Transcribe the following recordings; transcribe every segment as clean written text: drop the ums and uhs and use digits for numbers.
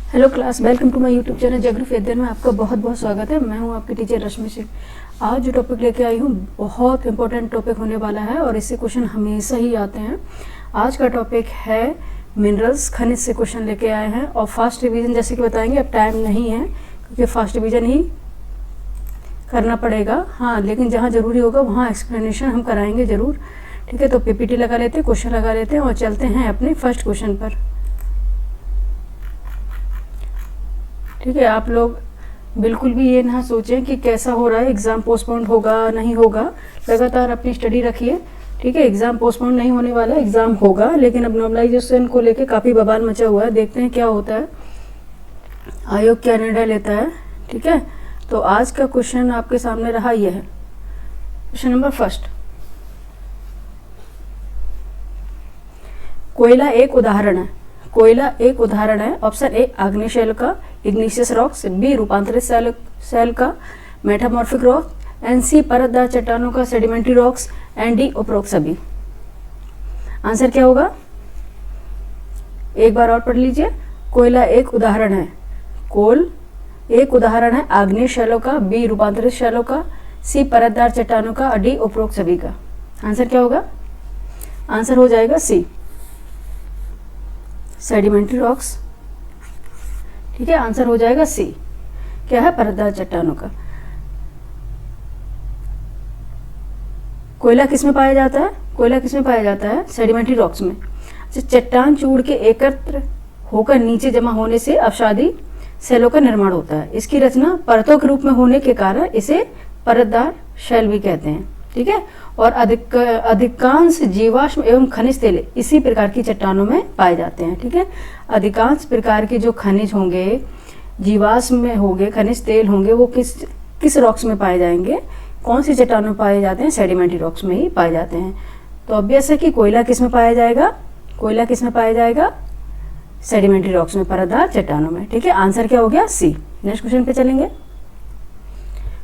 Hello class, welcome to my YouTube channel geography अध्ययन में आपका बहुत बहुत स्वागत है। मैं हूं आपकी टीचर रश्मि सिंह। आज जो टॉपिक लेके आई हूं बहुत इंपॉर्टेंट टॉपिक होने वाला है और इससे क्वेश्चन हमेशा ही आते हैं। आज का टॉपिक है मिनरल्स, खनिज से क्वेश्चन लेके आए हैं और फास्ट रिवीजन जैसे कि बताएंगे। अब टाइम नहीं है क्योंकि फास्ट रिवीजन ही करना पड़ेगा, हाँ, लेकिन जहाँ ज़रूरी होगा वहाँ एक्सप्लेनेशन हम कराएंगे ज़रूर। ठीक है, तो पीपीटी लगा लेते हैं, क्वेश्चन लगा लेते हैं और चलते हैं अपने फर्स्ट क्वेश्चन पर। ठीक है, आप लोग बिल्कुल भी ये ना सोचें कि कैसा हो रहा है, एग्ज़ाम पोस्टपोन होगा नहीं होगा। लगातार अपनी स्टडी रखिए। ठीक है, एग्ज़ाम पोस्टपोन नहीं होने वाला, एग्ज़ाम होगा, लेकिन अब नॉर्मलाइजेशन को लेके काफ़ी बवाल मचा हुआ है। देखते हैं क्या होता है, आयोग क्या निर्णय लेता है। ठीक है, तो आज का क्वेश्चन आपके सामने रहा यह है, क्वेश्चन नंबर फर्स्ट। कोयला एक उदाहरण है। कोयला एक उदाहरण है। ऑप्शन ए आग्नेय शैल का, इग्निशियस रॉक्स, बी रूपांतरित शैल का, मेटामॉर्फिक रॉक, एंड सी परतदार चट्टानों का, सेडिमेंट्री रॉक्स, एंड डी उपरोक्त सभी। आंसर क्या होगा, एक बार और पढ़ लीजिए। कोयला एक उदाहरण है, कोल एक उदाहरण है आग्नेय शैलों का, बी रूपांतरित शैलों का, सी परतदार चट्टानों का, डी उपरोक्त सभी का। आंसर क्या होगा, आंसर हो जाएगा सी, सेडिमेंट्री रॉक्स। ठीक है, आंसर हो जाएगा सी, क्या है, परतदार चट्टानों का। कोयला किस में पाया जाता है, कोयला किस में पाया जाता है, सेडिमेंट्री रॉक्स में। अच्छा, चट्टान चूड़ के एकत्र होकर नीचे जमा होने से अवसादी शैलों का निर्माण होता है। इसकी रचना परतों के रूप में होने के कारण इसे परतदार शैल भी कहते हैं। ठीक है, और अधिकांश जीवाश्म एवं खनिज तेल इसी प्रकार की चट्टानों में पाए जाते हैं। ठीक है, अधिकांश प्रकार के जो खनिज होंगे, जीवाश्म में होंगे, खनिज तेल होंगे, वो किस रॉक्स में पाए जाएंगे, कौन सी चट्टानों में पाए जाते हैं, सेडिमेंट्री रॉक्स में ही पाए जाते हैं। तो ऑब्वियस है कि कोयला किस में पाया जाएगा, कोयला किस में पाया जाएगा, सेडिमेंट्री रॉक्स में, परतदार चट्टानों में। ठीक है, आंसर क्या हो गया, सी। नेक्स्ट क्वेश्चन पे चलेंगे।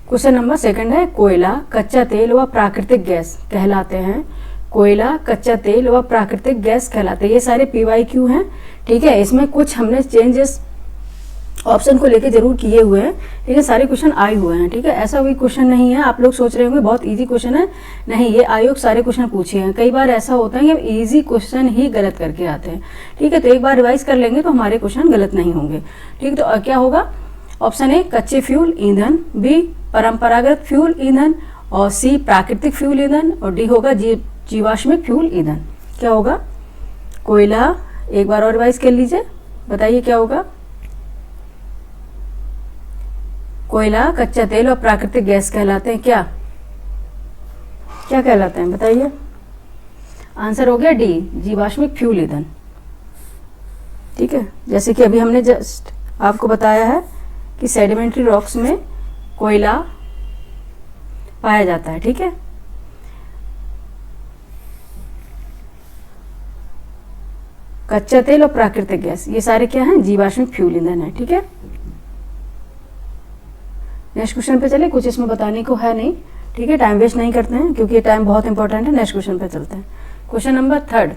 क्वेश्चन नंबर सेकंड है, कोयला कच्चा तेल व प्राकृतिक गैस कहलाते हैं। कोयला कच्चा तेल व प्राकृतिक गैस कहलाते हैं। ये सारे PYQ हैं। ठीक है, इसमें कुछ हमने चेंजेस ऑप्शन को लेके जरूर किए हुए हैं, ठीक है, सारे क्वेश्चन आए हुए हैं। ठीक है, ऐसा कोई क्वेश्चन नहीं है आप लोग सोच रहे होंगे बहुत इजी क्वेश्चन है, नहीं, ये आयोग सारे क्वेश्चन पूछे हैं। कई बार ऐसा होता है कि इजी क्वेश्चन ही गलत करके आते हैं। ठीक है, तो एक बार रिवाइज कर लेंगे तो हमारे क्वेश्चन गलत नहीं होंगे। ठीक है, तो क्या होगा, ऑप्शन ए कच्चे फ्यूल ईंधन, बी परंपरागत फ्यूल ईंधन, और सी प्राकृतिक फ्यूल ईंधन, और डी होगा जीवाश्मिक फ्यूल ईंधन। क्या होगा, कोयला, एक बार और रिवाइज कर लीजिए, बताइए क्या होगा। कोयला कच्चा तेल और प्राकृतिक गैस कहलाते हैं, क्या क्या कहलाते हैं, बताइए। आंसर हो गया डी, जीवाश्मिक फ्यूल ईंधन। ठीक है, जैसे कि अभी हमने जस्ट आपको बताया है कि सेडिमेंट्री रॉक्स में कोयला पाया जाता है। ठीक है, कच्चा तेल और प्राकृतिक गैस ये सारे क्या हैं, जीवाश्मिक फ्यूल ईंधन है। ठीक है, नेक्स्ट क्वेश्चन पे चले, कुछ इसमें बताने को है नहीं। ठीक है, टाइम वेस्ट नहीं करते हैं क्योंकि ये टाइम बहुत इंपॉर्टेंट है। नेक्स्ट क्वेश्चन पे चलते हैं। Question number third,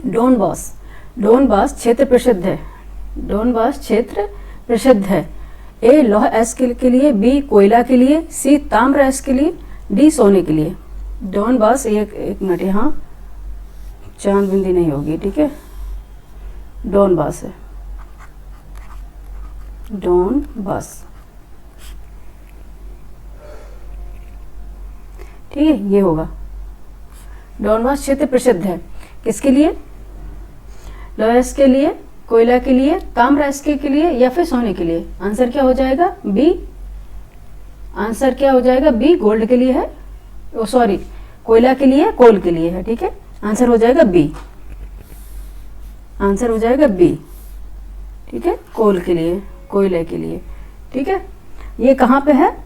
Donbas. Donbas क्षेत्र प्रसिद्ध है, डोनबास क्षेत्र प्रसिद्ध है। ए लौह अयस्क के लिए, बी कोयला के लिए, सी ताम्र अयस्क के लिए, डी सोने के लिए। डोनबास, एक मिनट, यहाँ चांद बिंदी नहीं होगी। ठीक है, डोनबास है, डोनबास। ठीक है, ये होगा, डोनबास क्षेत्र प्रसिद्ध है किसके लिए, लौह अयस्क के लिए, कोयला के लिए, ताम्र अयस्क के लिए, या फिर सोने के लिए। आंसर क्या हो जाएगा, बी। आंसर क्या हो जाएगा, बी, गोल्ड के लिए है, सॉरी, कोयला के लिए, कोल के लिए है। ठीक है, आंसर हो जाएगा बी, आंसर हो जाएगा बी। ठीक है, कोल के लिए, कोयले के लिए। ठीक है, ये कहाँ पे है,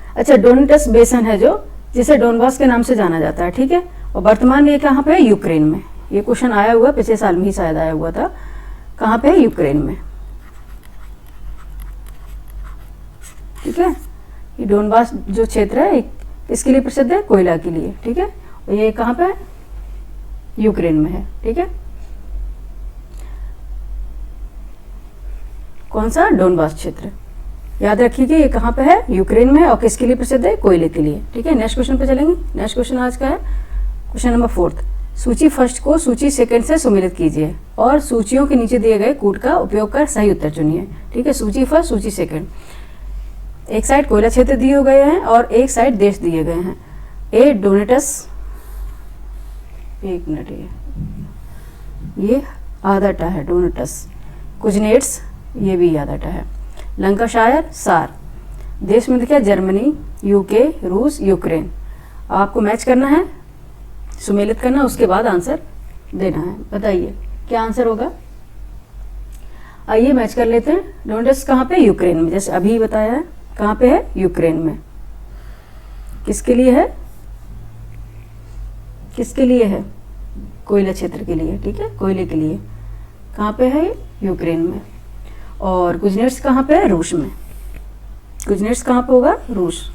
अच्छा, डोनेटस बेसन है जो, जिसे डोनबास के नाम से जाना जाता है। ठीक है, और वर्तमान में ये कहाँ पे है, यूक्रेन में। ये क्वेश्चन आया हुआ, पिछले साल में ही शायद आया हुआ था। कहाँ पे है, यूक्रेन में। ठीक है, ये डोनबास जो क्षेत्र है किसके लिए प्रसिद्ध है, कोयला के लिए। ठीक है, और ये कहाँ पे है, यूक्रेन में है। ठीक है, कौन सा? डोनबास क्षेत्र। याद रखिए ये कहाँ पे है? यूक्रेन में है। और किसके लिए प्रसिद्ध है? कोयले के लिए। ठीक है, नेक्स्ट क्वेश्चन पे चलेंगे। नेक्स्ट क्वेश्चन आज का है क्वेश्चन नंबर 4। सूची फर्स्ट को सूची सेकंड से सुमेलित कीजिए और सूचियों के नीचे दिए गए कूट का उपयोग कर सही उत्तर चुनिए। ठीक है, सूची फर्स्ट, सूची सेकंड। एक साइड कोयला क्षेत्र दिए गए हैं और एक साइड देश दिए गए हैं। ए डोनेटस, एक मिनट, ये आधाटा है डोनेटस। कुजनेट्स, ये भी आधाटा है। लंकाशायर, सार। देश में देखिए जर्मनी, यूके, रूस, यूक्रेन। आपको मैच करना है, सुमेलित करना, उसके बाद आंसर देना है। बताइए क्या आंसर होगा? आइए मैच कर लेते हैं। डोनेटस कहाँ पे? यूक्रेन में, जैसे अभी बताया है। कहाँ पे है? यूक्रेन में। किसके लिए है? किसके लिए है? कोयला क्षेत्र के लिए। ठीक है, कोयले के लिए। कहाँ पे है? यूक्रेन में। और कुजनेट्स कहाँ पे है? रूस में। कुजनेट्स कहाँ पे होगा? रूस।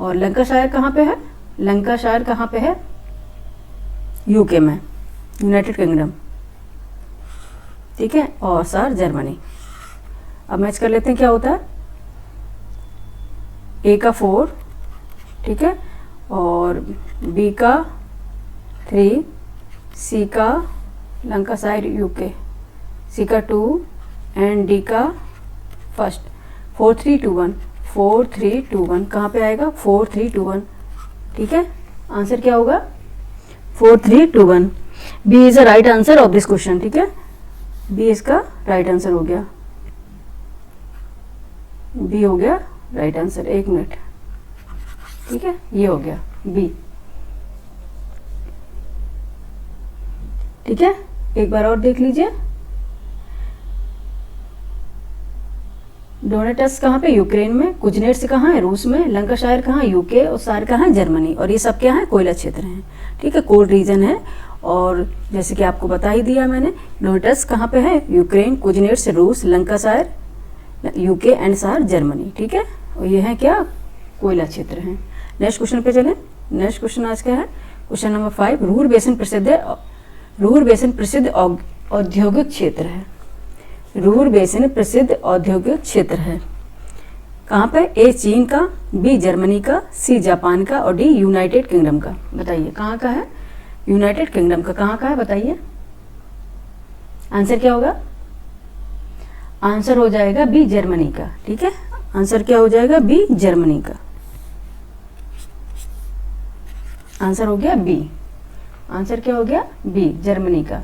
और लंकाशायर कहाँ पे है? लंकाशायर कहाँ पे है? यूके में, यूनाइटेड किंगडम। ठीक है, और सार जर्मनी। अब मैच कर लेते हैं क्या होता है। ए का 4, ठीक है, और बी का 3, सी का लंकाशायर यूके, सी का 2 एंड डी का फर्स्ट। 4 3 2 1, 4 3 2 1 कहाँ पे आएगा? 4 3 2 1। ठीक है, आंसर क्या होगा? 4 3 2 1। B is the right answer of this question. ठीक है, बी इसका राइट आंसर हो गया। बी हो गया राइट आंसर। एक मिनट, ठीक है, ये हो गया बी। ठीक है, एक बार और देख लीजिए। डोनेटस कहाँ पे? यूक्रेन में। कुजनेट्स कहाँ है? रूस में। लंकाशायर कहाँ? यूके। और सार कहाँ है? जर्मनी। और ये सब क्या है? कोयला क्षेत्र हैं। ठीक है, कोल्ड रीजन है। और जैसे कि आपको बता ही दिया मैंने, डोनेटस कहाँ पे है? यूक्रेन। कुजनेट्स रूस, लंकाशायर यूके एंड सार जर्मनी। ठीक है, और ये है क्या? कोयला क्षेत्र हैं। नेक्स्ट क्वेश्चन पे चले। नेक्स्ट क्वेश्चन आज का है क्वेश्चन नंबर 5। रूर बेसिन प्रसिद्ध है। रूर बेसिन प्रसिद्ध औद्योगिक क्षेत्र है। रूर बेसिन प्रसिद्ध औद्योगिक क्षेत्र है। कहाँ पे? ए चीन का, बी जर्मनी का, सी जापान का और डी यूनाइटेड किंगडम का। बताइए कहाँ का है? यूनाइटेड किंगडम का। कहाँ का है बताइए? आंसर क्या होगा? आंसर हो जाएगा बी जर्मनी का। ठीक है, आंसर क्या हो जाएगा? बी जर्मनी का। आंसर हो गया बी। आंसर क्या हो गया? बी जर्मनी का।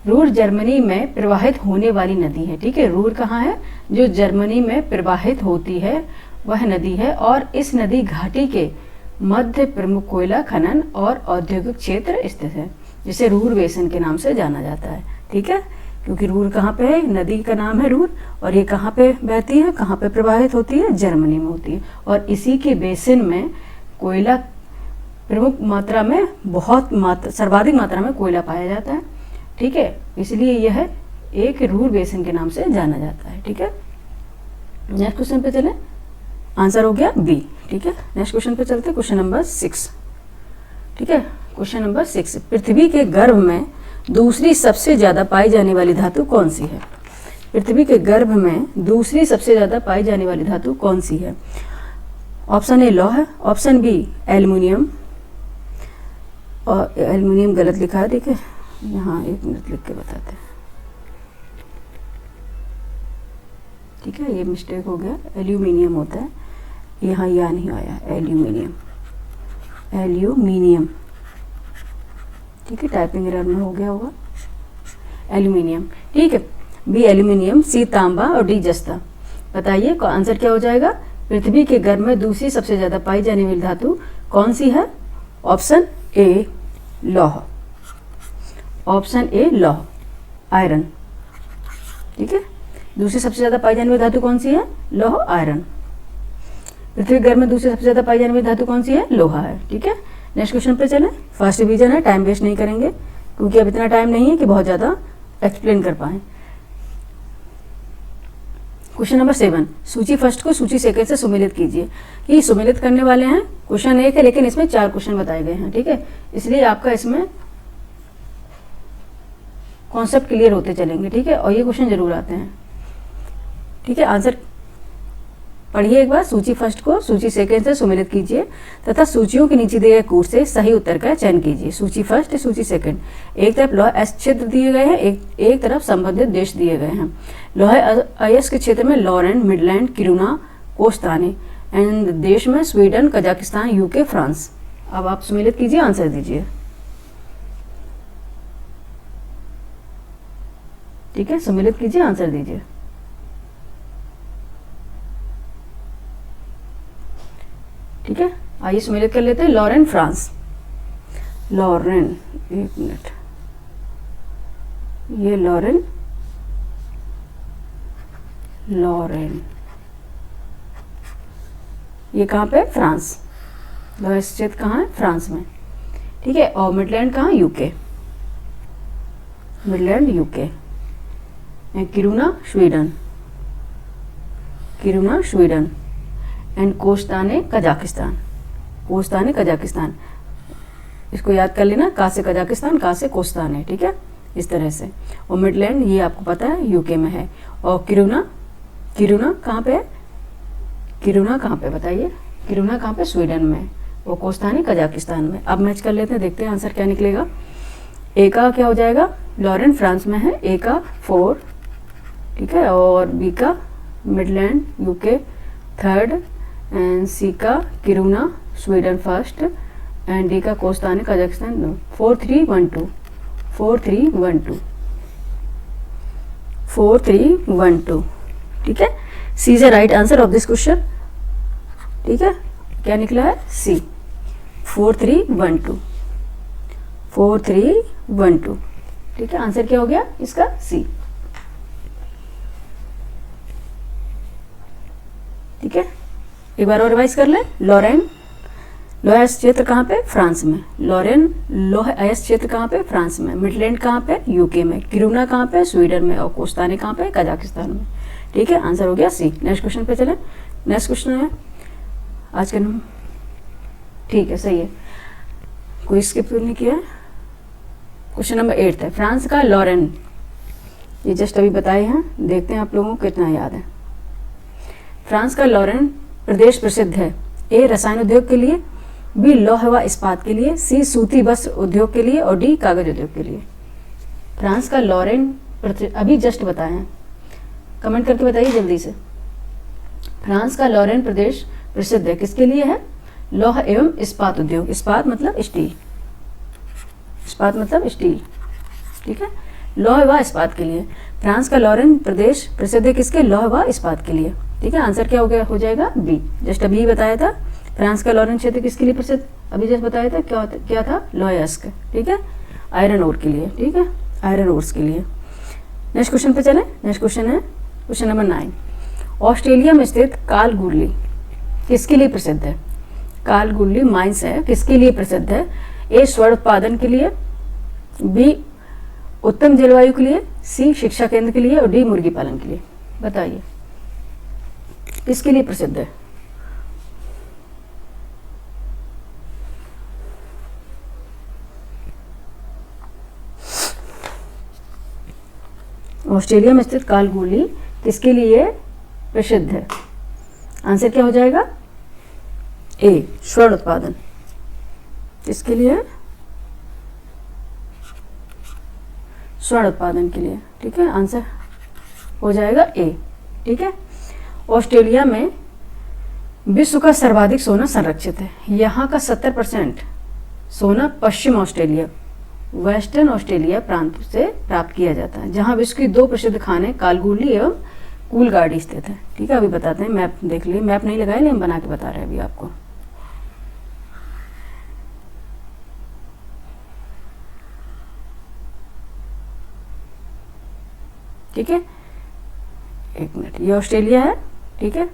रूर जर्मनी में प्रवाहित होने वाली नदी है। ठीक है, रूर कहाँ है? जो जर्मनी में प्रवाहित होती है वह नदी है। और इस नदी घाटी के मध्य प्रमुख कोयला खनन और औद्योगिक क्षेत्र स्थित है, जिसे रूर बेसिन के नाम से जाना जाता है। ठीक है, क्योंकि रूर कहाँ पे है? नदी का नाम है रूर। और ये कहाँ पे बहती है? कहाँ पे प्रवाहित होती है? जर्मनी में होती है। और इसी के बेसिन में कोयला प्रमुख मात्रा में, सर्वाधिक मात्रा में कोयला पाया जाता है। ठीक है, इसलिए यह एक रूर बेसिन के नाम से जाना जाता है। ठीक है, नेक्स्ट क्वेश्चन पे चले। आंसर हो गया बी। ठीक है, नेक्स्ट क्वेश्चन पे चलते हैं। Question number 6। ठीक है, क्वेश्चन नंबर 6। पृथ्वी के गर्भ में दूसरी सबसे ज्यादा पाई जाने वाली धातु कौन सी है? पृथ्वी के गर्भ में दूसरी सबसे ज्यादा पाई जाने वाली धातु कौन सी है? ऑप्शन ए लौह है, ऑप्शन बी एल्युमिनियम, और एल्युमिनियम गलत लिखा है, देखिए यहाँ, एक मिनट लिख के बताते हैं। ठीक है, ये मिस्टेक हो गया, एल्यूमिनियम होता है, यहाँ या नहीं आया, एल्यूमिनियम, एल्यूमिनियम। ठीक है, टाइपिंग एरर में हो गया होगा, एल्यूमिनियम। ठीक है, बी एल्यूमिनियम, सी तांबा और डी जस्ता। बताइए आंसर क्या हो जाएगा? पृथ्वी के गर्भ में दूसरी सबसे ज्यादा पाई जाने वाली धातु कौन सी है? ऑप्शन ए लौह, ऑप्शन ए लौह, आयरन। ठीक है, दूसरी सबसे ज्यादा पाई जाने वाली धातु कौन सी है? लौह, आयरन। पृथ्वी गर्भ में दूसरी सबसे ज्यादा पाई जाने वाली धातु कौन सी है? लोहा है। ठीक है, नेक्स्ट क्वेश्चन पे चलें। फर्स्ट रिवीजन है, टाइम वेस्ट नहीं करेंगे क्योंकि अब इतना टाइम नहीं है कि बहुत ज्यादा एक्सप्लेन कर पाए। Question number 7। सूची फर्स्ट को सूची सेकंड से सुमेलित कीजिए। ये सुमेलित करने वाले हैं, क्वेश्चन एक है लेकिन इसमें 4 क्वेश्चन बताए गए हैं। ठीक है, इसलिए आपका इसमें कॉन्सेप्ट क्लियर होते चलेंगे। ठीक है, और ये क्वेश्चन जरूर आते हैं। ठीक है, आंसर पढ़िए एक बार, सूची फर्स्ट को सूची सेकंड से सुमेलित कीजिए तथा सूचियों के नीचे दिए गए कोर्स से सही उत्तर का चयन कीजिए। सूची फर्स्ट, सूची सेकंड, एक तरफ लौह अयस्क क्षेत्र दिए गए हैं, एक तरफ संबंधित देश दिए गए हैं। लौह अयस्क के क्षेत्र में Lorraine, Midland, Kiruna, Kostanay and देश में स्वीडन, कजाकिस्तान, यूके, फ्रांस। अब आप सुमेलित कीजिए, आंसर दीजिए। ठीक है, सुमेलित कीजिए, आंसर दीजिए। ठीक है, आइए सुमेलित कर लेते हैं। लॉरेन, फ्रांस, लॉरेन, एक मिनट, ये लॉरेन, लॉरेन, ये कहाँ पे? फ्रांस। लौह क्षेत्र कहाँ है? फ्रांस में। ठीक है, और मिडलैंड कहाँ? UK, Midland UK. Kiruna, Sweden, Kiruna, Sweden and कोस्ताने, Kazakhstan, कोस्ताने, Kazakhstan. इसको याद कर लेना, का से कजाकिस्तान, का से कोस्ताने। ठीक है, इस तरह से। और मिडलैंड ये आपको पता है यूके में है। और किरुना, किरुना कहाँ पे है? किरुना कहाँ पे बताइए? किरुना कहाँ पे? स्वीडन में। और कोस्ताने कजाकिस्तान में। अब मैच कर लेते हैं, देखते हैं आंसर क्या निकलेगा। ए का क्या हो जाएगा? लॉरेन फ्रांस में है, ए का 4, ठीक है, और बी का मिडलैंड यूके थर्ड, एंड सी का Kiruna Sweden first, and D का कोस्ताने कजाकिस्तान। 4 3 1 2, 4 3 1 2, 4 3 1 2। ठीक है, C is the right answer of this question. ठीक है, क्या निकला है? सी, 4 3 1 2, 4 3 1 2। ठीक है, आंसर क्या हो गया इसका? सी। ठीक है, एक बार और रिवाइज कर ले। लॉरेन लौह अयस्क क्षेत्र कहाँ पे? फ्रांस में। लॉरेन लौह अयस्क क्षेत्र कहाँ पे? फ्रांस में। मिडलैंड कहाँ पे? यूके में। किरुना कहाँ पे? स्वीडन में। और कोस्ताने कहाँ पे? कजाकिस्तान में। ठीक है, आंसर हो गया सी। नेक्स्ट क्वेश्चन पे चले। नेक्स्ट क्वेश्चन है आज का नंबर, ठीक है, सही है, कोई स्किप नहीं किया है। क्वेश्चन नंबर 8 है, फ्रांस का लॉरेन, ये जस्ट अभी बताए हैं, देखते हैं आप लोगों को कितना याद है। फ्रांस का लॉरेन प्रदेश प्रसिद्ध है। ए रसायन उद्योग के लिए, बी लौह व इस्पात के लिए, सी सूती वस्त्र उद्योग के लिए और डी कागज उद्योग के लिए। फ्रांस का लॉरेन अभी जस्ट बताए हैं, कमेंट करके बताइए जल्दी से। फ्रांस का लॉरेन प्रदेश प्रसिद्ध है, किसके लिए है? लौह एवं इस्पात उद्योग। इस्पात मतलब स्टील, इस्पात मतलब स्टील। ठीक है, लौह व इस्पात के लिए। फ्रांस का लॉरेन प्रदेश प्रसिद्ध है किसके? लौह व इस्पात के लिए। ठीक है, आंसर क्या हो गया? हो जाएगा बी। जस्ट अभी बताया था फ्रांस का लॉरेन क्षेत्र किसके लिए प्रसिद्ध, अभी जस्ट बताया था क्या था? लौह अयस्क। ठीक है, आयरन ओर के लिए। ठीक है, आयरन ओर्स के लिए। नेक्स्ट क्वेश्चन पे चले। नेक्स्ट क्वेश्चन है क्वेश्चन नंबर 9। ऑस्ट्रेलिया में स्थित कालगुरली किसके लिए प्रसिद्ध है? कालगुरली माइंस है, किसके लिए प्रसिद्ध है? ए स्वर्ण उत्पादन के लिए, बी उत्तम जलवायु के लिए, सी शिक्षा केंद्र के लिए और डी मुर्गी पालन के लिए। बताइए किसके लिए प्रसिद्ध है? ऑस्ट्रेलिया में स्थित कालगुरली किसके लिए प्रसिद्ध है? आंसर क्या हो जाएगा? ए स्वर्ण उत्पादन। किसके लिए? स्वर्ण उत्पादन के लिए। ठीक है, आंसर हो जाएगा ए। ठीक है, ऑस्ट्रेलिया में विश्व का सर्वाधिक सोना संरक्षित है। यहाँ का 70% सोना पश्चिम ऑस्ट्रेलिया, वेस्टर्न ऑस्ट्रेलिया प्रांत से प्राप्त किया जाता है, जहाँ विश्व की 2 प्रसिद्ध खाने कालगुरली एवं कूलगार्डी स्थित है। ठीक है, अभी बताते हैं, मैप देख लिए, मैप नहीं लगाए लेकिन हम बना के बता रहे हैं अभी आपको। ठीक है, एक मिनट, ये ऑस्ट्रेलिया है। ठीक है,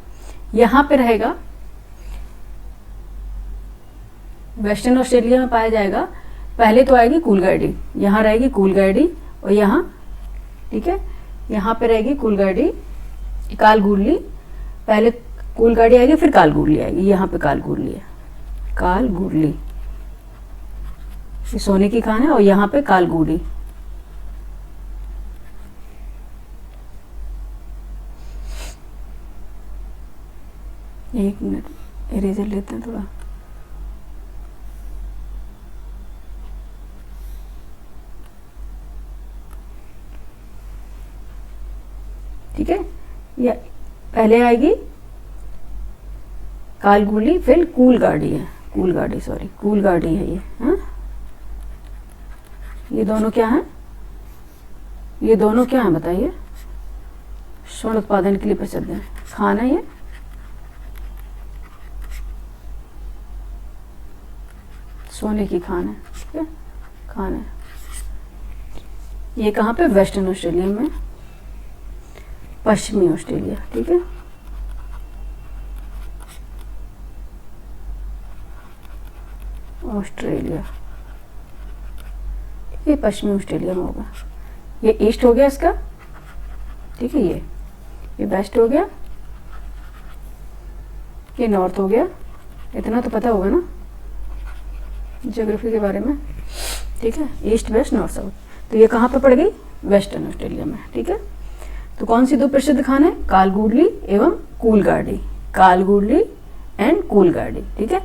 यहाँ पे रहेगा, वेस्टर्न ऑस्ट्रेलिया में पाया जाएगा। पहले तो आएगी कूलगार्डी, यहाँ रहेगी कूलगार्डी और यहाँ, ठीक है, यहाँ पे रहेगी कूलगार्डी, कालगुरली, पहले कूलगार्डी आएगी फिर कालगुरली आएगी। यहाँ पे कालगुरली है, कालगुरली ये सोने की खान है और यहाँ पे कालगुरली। एक मिनट इरेजर लेते हैं थोड़ा। ठीक है, या पहले आएगी कालगुली, फिर कूल गाड़ी है, कूल गाड़ी, सॉरी कूल गाड़ी है ये। हाँ, ये दोनों क्या है, ये दोनों क्या है बताइए? स्वर्ण उत्पादन के लिए प्रसिद्ध है। खान है ये, सोने की खान है। ठीक है, खान है। ये कहाँ पे? वेस्टर्न ऑस्ट्रेलिया में, पश्चिमी ऑस्ट्रेलिया। ठीक है, ऑस्ट्रेलिया, ये पश्चिमी ऑस्ट्रेलिया में होगा। ये ईस्ट हो गया इसका। ठीक है, ये वेस्ट हो गया, ये नॉर्थ हो गया। इतना तो पता होगा ना ज्योग्राफी के बारे में। ठीक है, ईस्ट वेस्ट नॉर्थ साउथ। तो ये कहाँ पे पड़ गई? वेस्टर्न ऑस्ट्रेलिया में। ठीक है, तो कौन सी दो प्रसिद्ध खान है? कालगुडली एवं कूलगाडी, कालगुडली एंड कूलगाडी। ठीक है,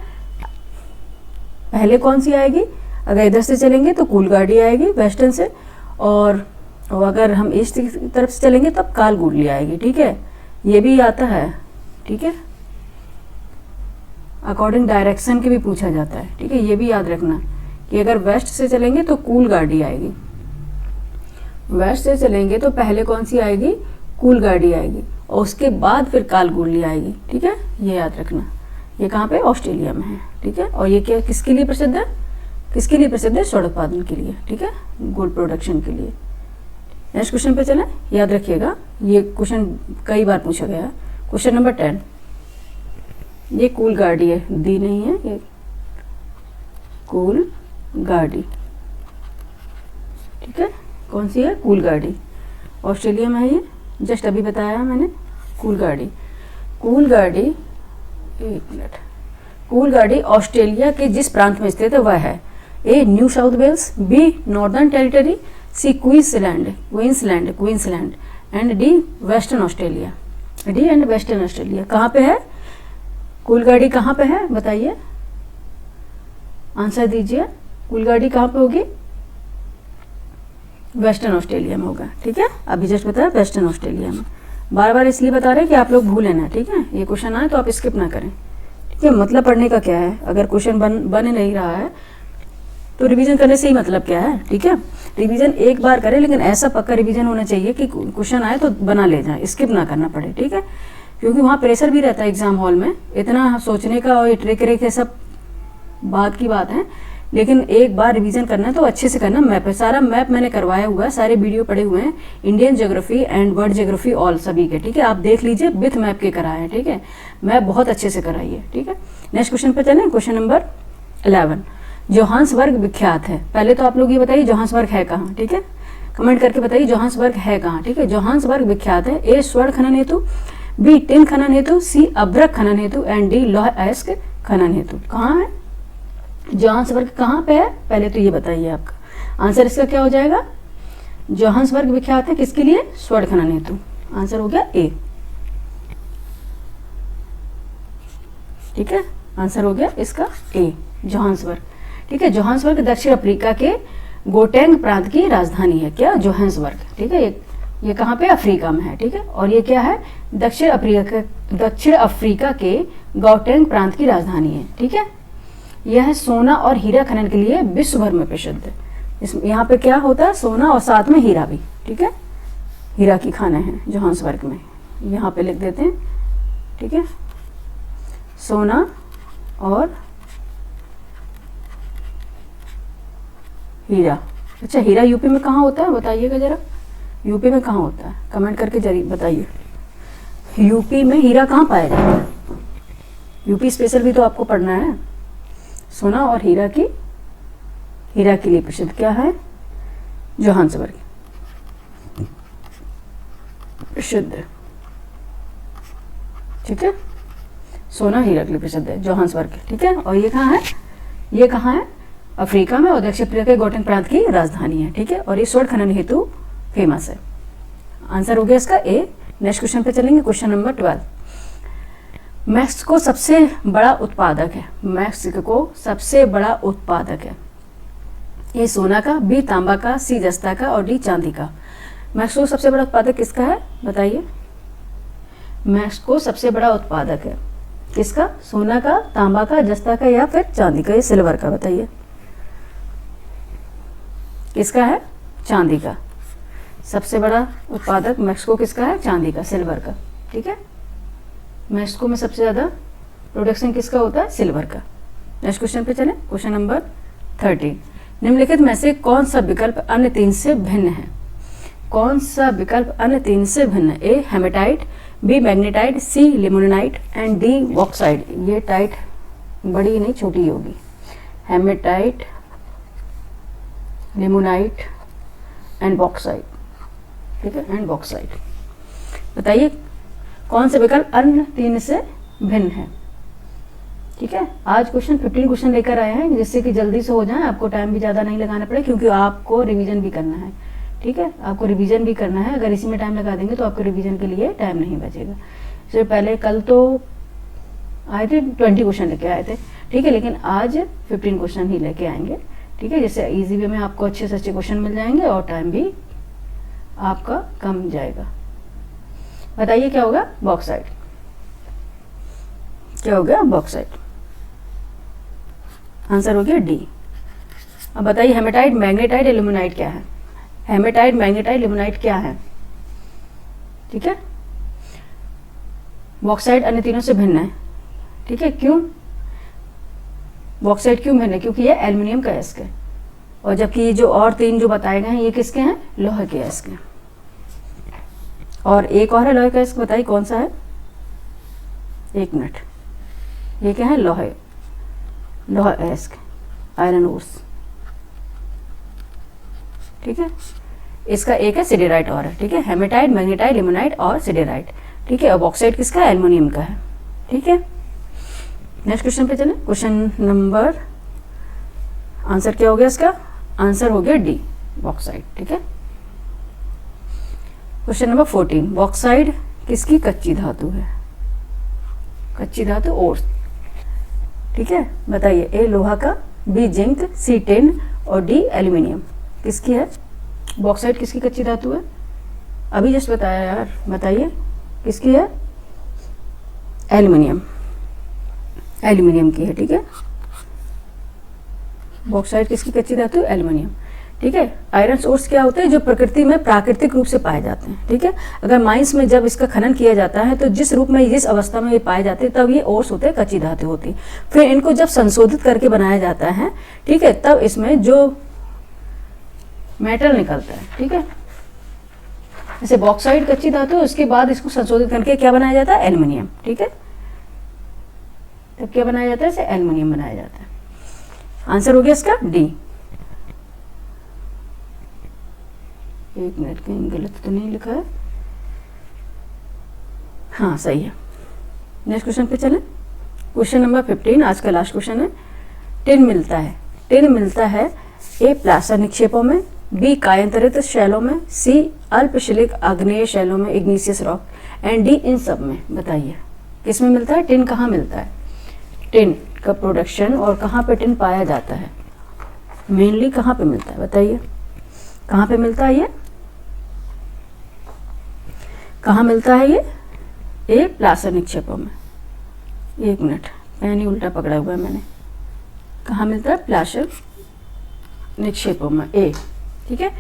पहले कौन सी आएगी? अगर इधर से चलेंगे तो कूलगाडी आएगी वेस्टर्न से, और अगर हम ईस्ट की तरफ से चलेंगे तब कालगुडली आएगी। ठीक है, ये भी आता है। ठीक है, अकॉर्डिंग डायरेक्शन के भी पूछा जाता है। ठीक है, ये भी याद रखना कि अगर वेस्ट से चलेंगे तो कूलगाडी आएगी, वेस्ट से चलेंगे तो पहले कौन सी आएगी? कूलगाडी आएगी, और उसके बाद फिर कालगुडली आएगी। ठीक है, ये याद रखना। ये कहाँ पे? ऑस्ट्रेलिया में है। ठीक है, और ये क्या किसके लिए प्रसिद्ध है? किसके लिए प्रसिद्ध है? स्वर्ण उत्पादन के लिए। ठीक है, गोल्ड प्रोडक्शन के लिए। नेक्स्ट क्वेश्चन पे चलें, याद रखिएगा ये क्वेश्चन कई बार पूछा गया है। क्वेश्चन नंबर 10, ये कूलगाडी है, दी नहीं है, ये कूलगाडी। ठीक है, कौन सी है? कूलगाडी, ऑस्ट्रेलिया में है ये, जस्ट अभी बताया मैंने। कूलगाडी, कूलगाडी, एक मिनट, कूलगाडी ऑस्ट्रेलिया के जिस प्रांत में स्थित है वह है: A New South Wales, B Northern Territory, C Queensland, Queensland, Queensland, and D Western Australia. D and Western Australia कहाँ पे है? कूलगाडी कहाँ पे है बताइए, आंसर दीजिए। कूलगाडी कहाँ पे होगी? वेस्टर्न ऑस्ट्रेलिया में होगा। ठीक है, अभी जस्ट बताया वेस्टर्न ऑस्ट्रेलिया में। बार बार इसलिए बता रहे हैं कि आप लोग भूलें ना। ठीक है, ये क्वेश्चन आए तो आप स्किप ना करें। ठीक है, मतलब पढ़ने का क्या है? अगर क्वेश्चन बन नहीं रहा है तो रिवीजन करने से ही मतलब क्या है? ठीक है, रिवीजन एक बार करें, लेकिन ऐसा पक्का रिवीजन होना चाहिए कि क्वेश्चन आए तो बना ले जाए, स्किप ना करना पड़े। ठीक है, क्योंकि वहाँ प्रेशर भी रहता है एग्जाम हॉल में, इतना सोचने का और ये ट्रिक रेक ये सब बात की बात है, लेकिन एक बार रिवीजन करना है तो अच्छे से करना। मैप है, सारा मैप मैंने करवाया हुआ है, सारे वीडियो पड़े हुए हैं, Indian geography and world geography all सभी के। ठीक है, आप देख लीजिए, विथ मैप के कराए हैं। ठीक है, मैप बहुत अच्छे से कराई है। ठीक है, नेक्स्ट क्वेश्चन पे चलें। क्वेश्चन नंबर 11, जोहान्सबर्ग विख्यात है। पहले तो आप लोग ये बताइए जोहान्सबर्ग है कहाँ? ठीक है, कमेंट करके बताइए जोहान्सबर्ग है कहाँ। ठीक है, जोहान्सबर्ग विख्यात है: ए स्वर्ण खनन हेतु, बी टिन खनन हेतु, सी अभ्रक खनन हेतु, एंड डी लौह अयस्क खनन हेतु। कहाँ है जोहान्सबर्ग? कहाँ पे है पहले तो ये बताइए। आपका आंसर इसका क्या हो जाएगा? जोहान्सबर्ग विख्यात है किसके लिए? स्वर्ण खनन हेतु। आंसर हो गया ए। ठीक है, आंसर हो गया इसका ए, जोहान्सबर्ग। ठीक है, जोहान्सबर्ग दक्षिण अफ्रीका के गोटेंग प्रांत की राजधानी है। क्या? जोहान्सबर्ग। ठीक है, ये कहाँ पे? अफ्रीका में है। ठीक है, और ये क्या है? दक्षिण अफ्रीका के गौटेंग प्रांत की राजधानी है। ठीक है, यह सोना और हीरा खनन के लिए विश्व भर में प्रसिद्ध है। यहाँ पे क्या होता है? सोना और साथ में हीरा भी। ठीक है, हीरा की खानें हैं जोहान्सबर्ग में, यहाँ पे लिख देते हैं। ठीक है, सोना और हीरा। अच्छा, हीरा यूपी में कहाँ होता है बताइएगा जरा, यूपी में कहाँ होता है? कमेंट करके जरूर बताइए, यूपी में हीरा कहाँ पाया जाता है? यूपी स्पेशल भी तो आपको पढ़ना है। सोना और हीरा के लिए प्रसिद्ध क्या है? जोहान्सबर्ग प्रसिद्ध। ठीक है, सोना हीरा के लिए प्रसिद्ध है जोहान्सबर्ग। ठीक है, और ये कहाँ है? ये कहाँ है? अफ्रीका में, और दक्षिण अफ्रीका के गोटेंग प्रांत की राजधानी है। ठीक है, और ये स्वर्ण खनन हेतु फेमस है। आंसर हो गया इसका ए। नेक्स्ट क्वेश्चन पे चलेंगे। क्वेश्चन नंबर 12, मैक्सिको सबसे बड़ा उत्पादक है, मैक्सिको सबसे बड़ा उत्पादक है। ए सोना का, बी तांबा का, सी जस्ता का और डी चांदी का। मैक्सिको सबसे बड़ा उत्पादक किसका है बताइए? मैक्सिको सबसे बड़ा उत्पादक है किसका? सोना का, तांबा का, जस्ता का या फिर चांदी का, ये सिल्वर का। बताइए किसका है? चांदी का। सबसे बड़ा उत्पादक मैक्सिको किसका है? चांदी का, सिल्वर का। ठीक है, मैक्सिको में सबसे ज़्यादा प्रोडक्शन किसका होता है? सिल्वर का। नेक्स्ट क्वेश्चन पे चलें, क्वेश्चन नंबर 30। निम्नलिखित में से कौन सा विकल्प अन्य तीन से भिन्न है? कौन सा विकल्प अन्य तीन से भिन्न है? A hematite, B magnetite, C limonite and D bauxite. ये टाइट बड़ी नहीं छोटी होगी। Hematite, limonite and bauxite. ठीक है, एंड बॉक्साइट। बताइए कौन सा विकल्प अन्य तीन से भिन्न है? ठीक है, आज क्वेश्चन 15 क्वेश्चन लेकर आए हैं जिससे कि जल्दी से हो जाए, आपको टाइम भी ज़्यादा नहीं लगाना पड़े क्योंकि आपको रिवीजन भी करना है। ठीक है, आपको रिवीजन भी करना है। अगर इसी में टाइम लगा देंगे तो आपको रिवीजन के लिए टाइम नहीं बचेगा। इससे पहले कल तो आए थे 20 क्वेश्चन लेके आए थे। ठीक है, लेकिन आज 15 क्वेश्चन ही लेके आएंगे। ठीक है, जिससे इजी वे में आपको अच्छे से अच्छे क्वेश्चन मिल जाएंगे और टाइम भी आपका कम जाएगा। बताइए क्या होगा? बॉक्साइट। क्या हो गया? बॉक्साइट। आंसर हो गया डी। अब बताइए हेमेटाइट, मैग्नेटाइट, लिमोनाइट क्या है? हेमेटाइट, मैग्नेटाइट, लिमोनाइट क्या है? ठीक है, बॉक्साइट अन्य तीनों से भिन्न है। ठीक है, क्यों बॉक्साइट क्यों भिन्न है? क्योंकि ये एल्युमिनियम का अयस्क है और जबकि ये जो और तीन जो बताए गए हैं ये किसके हैं? लोहे के अयस्क हैं। और एक और है लोहे का अयस्क, बताइए कौन सा है? एक मिनट, ये क्या है? लोहा अयस्क, आयरन ओर्स। ठीक है, इसका एक है सिडेराइट और है। ठीक है, हेमेटाइट, मैग्नेटाइट, लिमोनाइट और सिडेराइट। ठीक है, और बॉक्साइट किसका है? एल्युमिनियम का है। ठीक है, नेक्स्ट क्वेश्चन पे चलें। क्वेश्चन नंबर, आंसर क्या हो गया इसका? आंसर हो गया डी, बॉक्साइट। ठीक है, क्वेश्चन नंबर 14। बॉक्साइट किसकी कच्ची धातु है? कच्ची धातु ओर्स। ठीक है, बताइए ए लोहा का, बी जिंक, सी टिन और डी एल्यूमिनियम। किसकी है बॉक्साइट? किसकी कच्ची धातु है? अभी जस्ट बताया यार, बताइए किसकी है? एल्यूमिनियम, एल्यूमिनियम की है। ठीक है, बॉक्साइट किसकी कच्ची धातु? एल्यूमिनियम। ठीक है, आयरन सोर्स क्या होते हैं? जो प्रकृति में प्राकृतिक रूप से पाए जाते हैं। ठीक है, अगर माइंस में जब इसका खनन किया जाता है तो जिस रूप में, जिस अवस्था में ये पाए जाते हैं तब ये ओर्स होते हैं, कच्ची धातु होती। फिर इनको जब संशोधित करके बनाया जाता है, ठीक है, तब इसमें जो मेटल निकलता है। ठीक है, जैसे बॉक्साइट कच्ची धातु है, उसके बाद इसको संशोधित करके क्या बनाया जाता है? एल्यूमिनियम। ठीक है, तब क्या बनाया जाता है? इसे एल्यूमिनियम बनाया जाता है। आंसर हो गया इसका डी। एक मिनट, कहीं गलत तो नहीं लिखा है? हाँ सही है। नेक्स्ट क्वेश्चन पे चलें। क्वेश्चन नंबर 15 आज का लास्ट क्वेश्चन है। टिन मिलता है, टिन मिलता है ए प्लास्टर निक्षेपों में, बी कायांतरित शैलों में, सी अल्पशिलिक आग्नेय शैलों में, इग्निशियस रॉक एंड डी इन सब में। बताइए किस में मिलता है? टिन कहाँ मिलता है? टिन का प्रोडक्शन और कहाँ पे टिन पाया जाता है? मेनली कहाँ पे मिलता है? बताइए कहाँ पे मिलता है? ये कहाँ मिलता है? ये ए प्लास्टर निक्षेपों में। एक मिनट, पेन ही उल्टा पकड़ा हुआ है मैंने। कहाँ मिलता है? प्लास्टर निक्षेपों में, ए। ठीक है,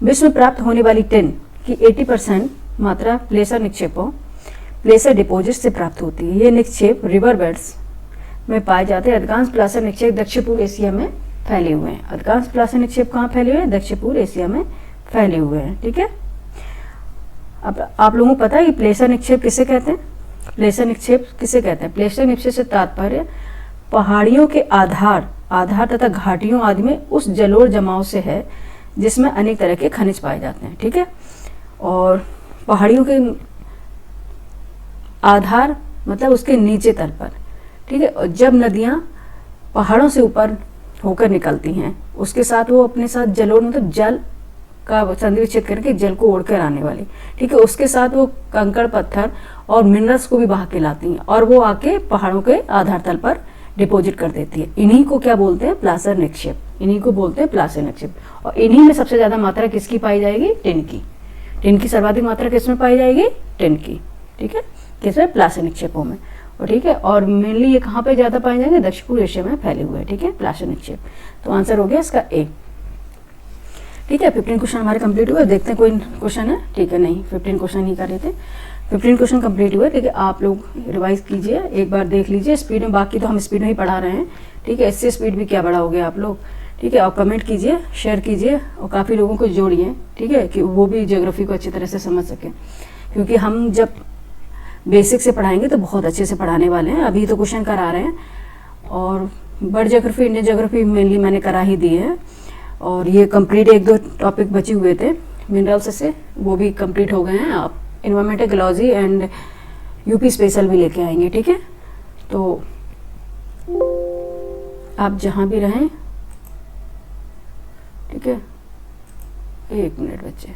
विश्व में प्राप्त होने वाली टिन की 80% मात्रा प्लेसर निक्षेपों, प्लेसर डिपोजिट से प्राप्त होती है। ये निक्षेप रिवर बेड्स में पाए जाते हैं। अधिकांश प्लास्टर निक्षेप दक्षिण पूर्व एशिया में फैले हुए हैं। अधिकांश प्लास्टर निक्षेप कहाँ फैले हुए हैं? दक्षिण पूर्व एशिया में फैले हुए हैं। ठीक है, अब आप लोगों को पता है कि प्लेसर निक्षेप किसे कहते हैं? प्लेसर निक्षेप किसे कहते हैं? प्लेसर निक्षेप से तात्पर्य पहाड़ियों के आधार तथा घाटियों आदि में उस जलोढ़ जमाव से है जिसमें अनेक तरह के खनिज पाए जाते हैं। ठीक है, और पहाड़ियों के आधार मतलब उसके नीचे तल पर। ठीक है, और जब नदियाँ पहाड़ों से ऊपर होकर निकलती हैं उसके साथ वो अपने साथ जलोढ़ मतलब जल का संधि विच्छेद करके जल को ओढ़कर आने वाली, ठीक है। उसके साथ वो कंकड़ पत्थर और मिनरल्स को भी बहा के लाती हैं और वो आके पहाड़ों के आधार तल पर डिपॉजिट कर देती है। इन्हीं को क्या बोलते हैं, प्लासर निक्षेप, इन्हीं को बोलते हैं प्लासर निक्षेप। और इन्हीं में सबसे ज्यादा मात्रा किसकी पाई जाएगी, टिन की। टिन की सर्वाधिक मात्रा किसमें पाई जाएगी, टिन की, ठीक है, किसमें, प्लासर निक्षेपों में। और ठीक है, और मेनली ये कहाँ पे ज्यादा पाए जाएंगे, दक्षिण पूर्व एशिया में फैले हुए हैं, ठीक है, प्लासर निक्षेप। तो आंसर हो गया इसका ए, ठीक है। 15 क्वेश्चन हमारे कंप्लीट हुए। देखते हैं कोई क्वेश्चन है, ठीक है, नहीं 15 क्वेश्चन नहीं कर रहे थे, 15 क्वेश्चन कंप्लीट हुए, ठीक है। आप लोग रिवाइज कीजिए, एक बार देख लीजिए स्पीड में, बाकी तो हम स्पीड में ही पढ़ा रहे हैं, ठीक है। इससे स्पीड भी क्या बड़ा हो गया आप लोग, ठीक है। और कमेंट कीजिए, शेयर कीजिए और काफ़ी लोगों को जोड़िए, ठीक है, कि वो भी ज्योग्राफी को अच्छी तरह से समझ सकें, क्योंकि हम जब बेसिक से पढ़ाएंगे तो बहुत अच्छे से पढ़ाने वाले हैं। अभी तो क्वेश्चन करा रहे हैं और world geography, Indian geography mainly मैंने करा ही दी है। और ये कंप्लीट 1-2 टॉपिक बचे हुए थे मिनरल्स से, वो भी कंप्लीट हो गए हैं। आप environmental ecology and UP special भी लेके आएंगे, ठीक है। तो आप जहाँ भी रहें, ठीक है, 1 मिनट बच्चे,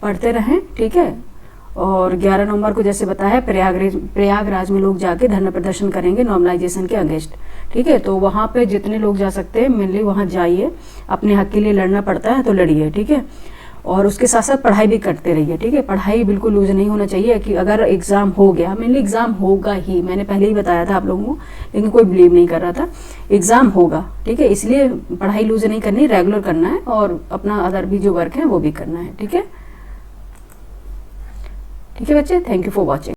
पढ़ते रहें, ठीक है। और 11 नवंबर को जैसे बताया प्रयागराज में लोग जाके धरना प्रदर्शन करेंगे नॉर्मलाइजेशन के अगेंस्ट, ठीक है। तो वहाँ पे जितने लोग जा सकते हैं मेनली वहाँ जाइए, अपने हक के लिए लड़ना पड़ता है तो लड़िए, ठीक है। और उसके साथ साथ पढ़ाई भी करते रहिए, ठीक है। पढ़ाई बिल्कुल लूज नहीं होना चाहिए कि अगर एग्जाम हो गया, मेनली एग्जाम होगा ही, मैंने पहले ही बताया था आप लोगों को, लेकिन कोई बिलीव नहीं कर रहा था, एग्जाम होगा, ठीक है। इसलिए पढ़ाई लूज नहीं करनी, रेगुलर करना है और अपना अदर भी जो वर्क है वो भी करना है, ठीक है, ठीक है बच्चे। Thank you for watching.